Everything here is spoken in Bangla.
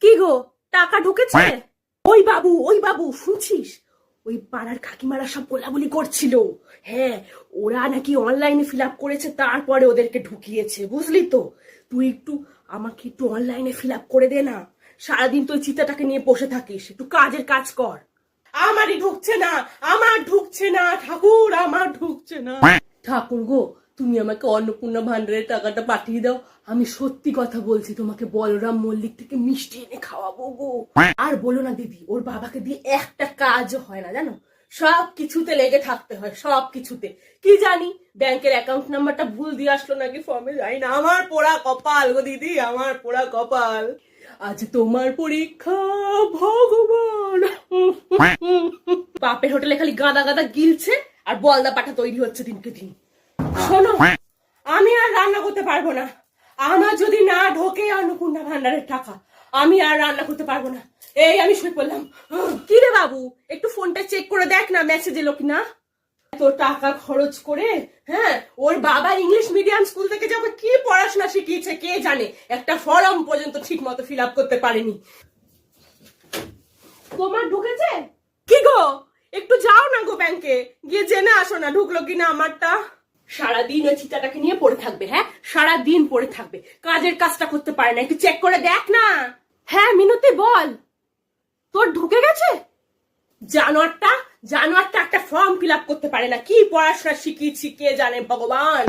কি গো, টাকা ঢুকেছে? ওই বাবু শুনছিস? ওই পাড়ার কাকিমারা সব বলাবলি করছিল। হ্যাঁ, ওরা নাকি অনলাইনে ফিল আপ করেছে, তারপরে ওদেরকে ঢুকিয়েছে, বুঝলি তো? তুই একটু আমাকে একটু অনলাইনে ফিল আপ করে দে না। সারাদিন তুই চিতাটাকে নিয়ে বসে থাকিস, একটু কাজের কাজ কর। আমারই ঢুকছে না, আমার ঢুকছে না ঠাকুর, আমার ঢুকছে না। ঠাকুর গো, তুমি আমাকে অন্নপূর্ণা ভান্ডারের টাকাটা পাঠিয়ে দাও। আমি সত্যি কথা বলছি, তোমাকে বলরাম মল্লিক থেকে মিষ্টি এনে খাওয়াবো গো। আর বলো না দিদি, ওর বাবাকে দিয়ে একটা কাজও হয় না জানো, সব কিছুতে লেগে থাকতে হয়, সব কিছুতে। কি জানি ব্যাংকের অ্যাকাউন্ট নাম্বারটা ভুল দিয়ে আসলো নাকি ফর্মে, যাই না। আমার পোড়া কপাল গো দিদি, আমার পোড়া কপাল। আজ তোমার পরীক্ষা ভগবান। বাপের হোটেলে খালি গাদা গাদা গিলছে আর বলদা পাঠা তৈরি হচ্ছে দিনকে দিন। শোনো, আমি আর রান্না করতে পারবো না। আমার যদি না ঢোকে অন্নপূর্ণা ভান্ডারের টাকা, আমি আর রান্না করতে পারবো না। এই আমি শুয়ে পড়লাম। কি রে বাবু, একটু ফোনটা চেক করে দেখ না মেসেজ এলো কিনা। এত টাকা খরচ করে, হ্যাঁ, ওর বাবা ইংলিশ মিডিয়াম স্কুল থেকে যাবে, কি পড়াশোনা শিখিয়েছে কে জানে, একটা ফর্ম পর্যন্ত ঠিক মতো ফিল আপ করতে পারেনি। তোমার ঢুকেছে? কি গো, একটু যাও না গো ব্যাংকে, গিয়ে জেনে আসো না ঢুকলো কিনা আমারটা। সারাদিন ওই চিতাটাকে নিয়ে পড়ে থাকবে, হ্যাঁ, সারাদিন পড়ে থাকবে, কাজের কাজটা করতে পারে না, একটু চেক করে দেখ না। হ্যাঁ মিনতি বল, তোর ঢুকে গেছে? জানোয়ারটা একটা ফর্ম ফিল আপ করতে পারে না, কি পড়াশোনা শিখিয়েছি কে জানে ভগবান।